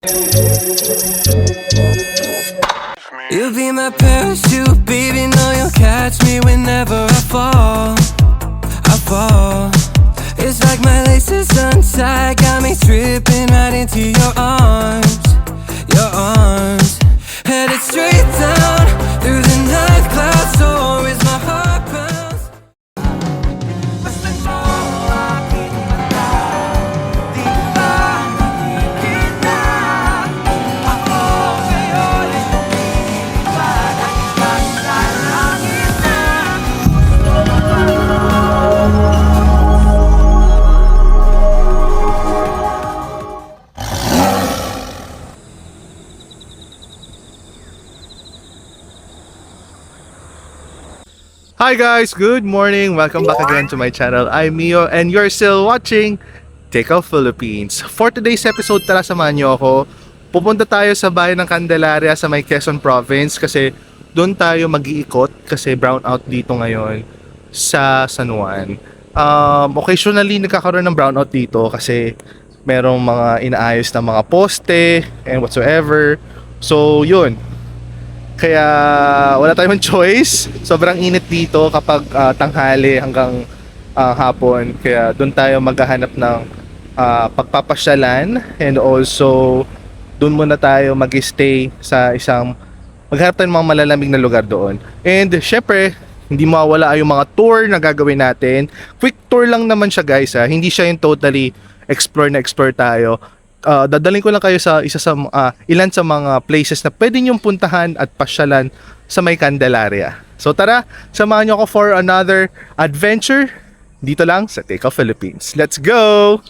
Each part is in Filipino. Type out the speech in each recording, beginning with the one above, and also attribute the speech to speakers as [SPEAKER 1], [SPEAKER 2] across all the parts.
[SPEAKER 1] You'll be my parachute, baby, know you'll catch me whenever I fall. I fall. It's like my laces untied, got me tripping right into your arms. Your arms. Headed straight down through the night clouds, so is my heart pounds.
[SPEAKER 2] Hi guys, good morning. Welcome back again to my channel. I'm Mio and you're still watching Take Off Philippines. For today's episode, tara samahan niyo ako. Pupunta tayo sa bayan ng Candelaria sa may Quezon Province kasi doon tayo mag-iikot kasi brownout dito ngayon sa San Juan. Occasionally nagkakaroon ng brownout dito kasi merong mga inaayos na mga poste and whatsoever. So yun, kaya wala tayong choice. Sobrang init dito kapag tanghali hanggang hapon. Kaya doon tayo maghahanap ng pagpapasyalan. And also doon muna tayo mag-stay sa isang, maghanap tayo ng mga malalamig na lugar doon. And syempre hindi mawawala yung mga tour na gagawin natin. Quick tour lang naman siya guys, ha? Hindi siya yung totally explore tayo. Dadalhin ko lang kayo sa ilan sa mga places na pwede nyong puntahan at pasyalan sa may Candelaria. So tara, samahan nyo ako for another adventure dito lang sa Take Off Philippines. Let's go!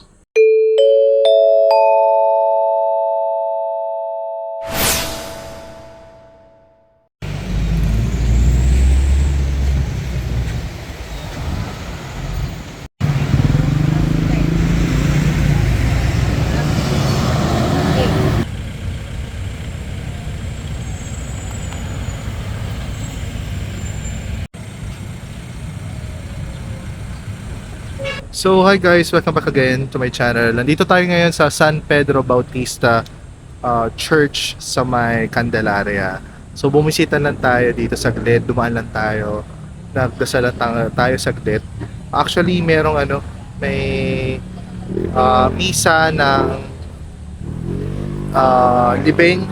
[SPEAKER 2] So hi guys, welcome back again to my channel. Nandito tayo ngayon sa San Pedro Bautista Church sa may Candelaria. So bumisita lang tayo dito saglit, dumaan lang tayo, nagdasal lang tayo saglit. Actually merong may misa ng libing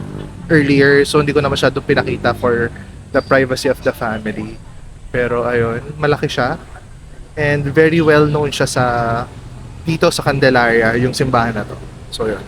[SPEAKER 2] earlier, so hindi ko na masyadong pinakita for the privacy of the family. Pero ayun, malaki siya. And very well known siya dito sa Candelaria, yung simbahan na to. So yun.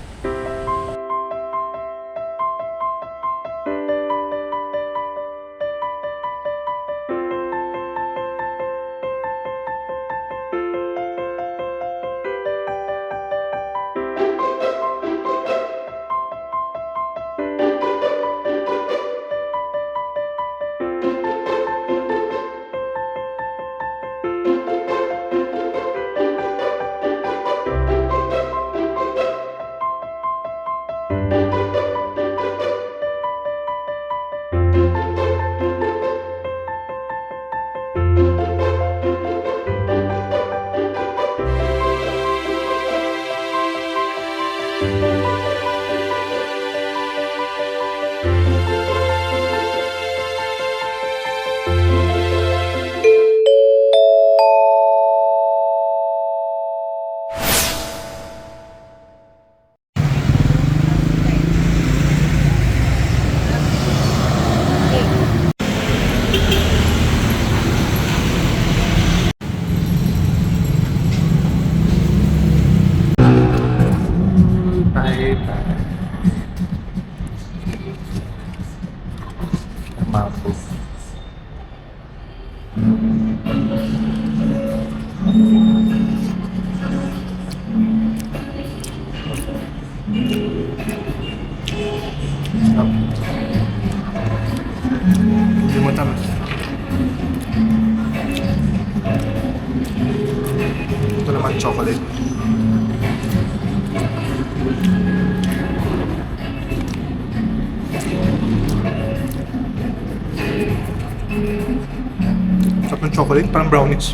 [SPEAKER 2] Mambo. Hindi mo tamas. Ito naman chocolate. Sarap ng chocolate, parang brownies.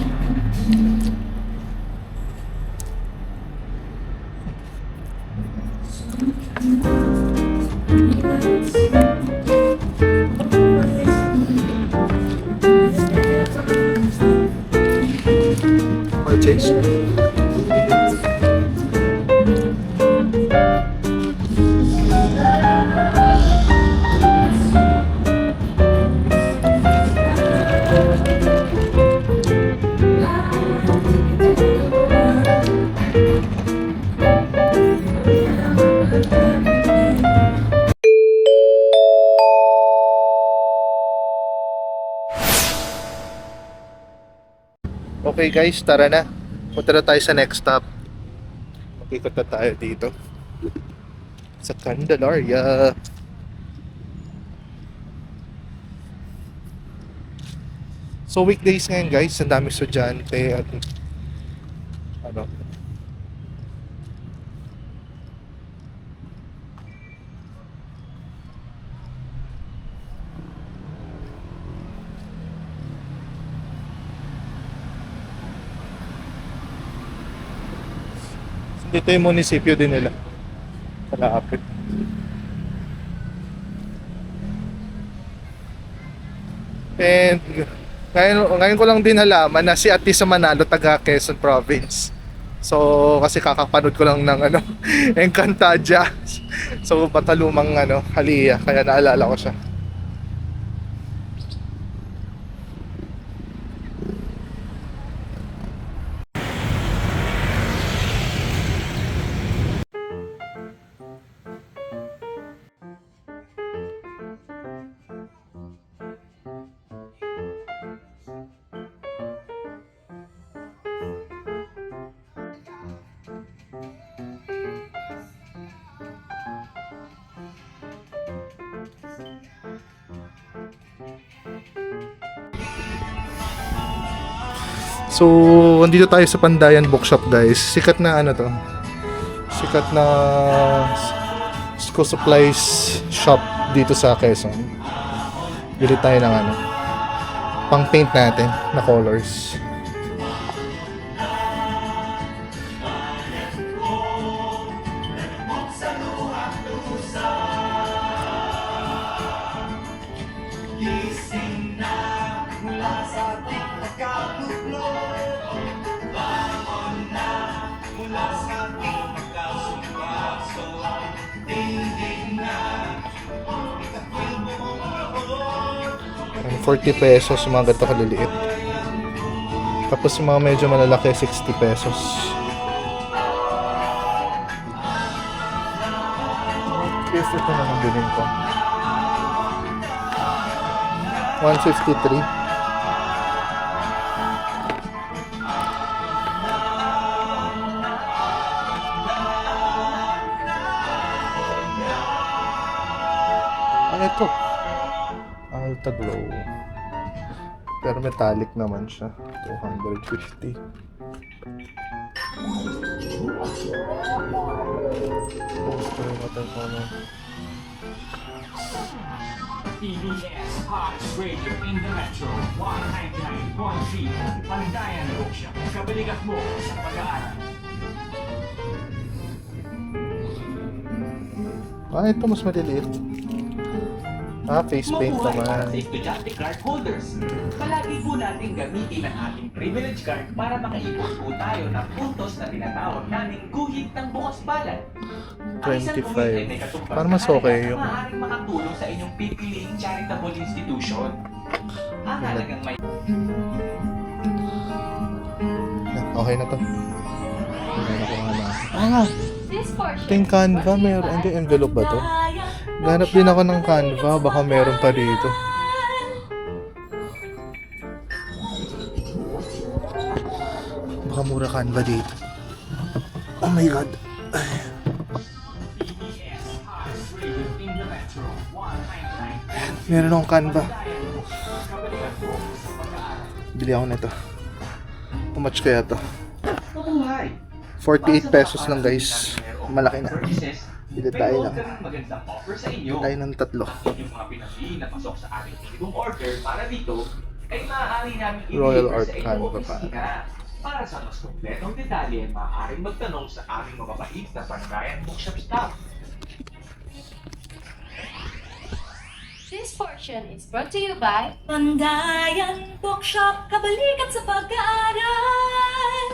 [SPEAKER 2] Okay guys, tara na. Punta na tayo sa next stop. Mag-ikot na tayo dito. Sa Candelaria. So weekdays ngayon guys, ang dami estudyante at ano. Dito yung munisipyo din nila. Malapit. And ngayon ko lang din nalaman na si Ate sa Manalo taga Quezon Province. So kasi kakapanood ko lang ng ano Encantadia. So patalumang ano Halia, kaya naalala ko siya. So, andito tayo sa Pandayan Bookshop guys. Sikat na ano to. Sikat na school supplies shop dito sa Quezon. Bili tayo ng ano. Pang paint natin na colors. Ang 40 pesos yung mga ganito kaliliit. Tapos yung mga medyo malalaki 60 pesos. Yes, ito naman bilhin ko. 153. Ano ito? Alta Glow. Pero metallic naman siya. 250. Poster watercolor.
[SPEAKER 3] TBS Hot Radio in the Metro 199.3 Pandayan Bookshop. Kabalikat mo sa pag-aaral.
[SPEAKER 2] Ito mas maliliit. Face paint naman.
[SPEAKER 3] Sa estudyante card holders. Palagi po natin gamitin ang ating privilege card para makaipon po tayo ng puntos na tinatawag naming guhit ng bukas balat.
[SPEAKER 2] 25. Para mas okay yung...
[SPEAKER 3] Maaaring makatulong sa inyong pipiliing charitable institution. Ang halagang may...
[SPEAKER 2] Okay na to. Ito yung Canva. Meron. Hindi, envelope ba to? Ganap din ako ng Canva. Baka meron pa dito. Baka mura Canva dito. Oh my God. Meron akong Canva. Bili ako nito. How much kaya to? 48 pesos lang guys. Malaki na. Bili tayo lang. Bili tayo ng 3.
[SPEAKER 3] Yung mga pinili na pasok sa ating minimum order para dito ay maaari namin
[SPEAKER 2] Royal
[SPEAKER 3] i-deliver
[SPEAKER 2] Art
[SPEAKER 3] sa
[SPEAKER 2] Canva
[SPEAKER 3] inyong
[SPEAKER 2] pa.
[SPEAKER 3] opisina. Para sa mas kompletong detalye, maaaring magtanong sa aming mababait na Pandayan Bookshop staff.
[SPEAKER 4] This portion is brought to you by
[SPEAKER 5] Pandayan Bookshop, kabalikat sa pag-aaral.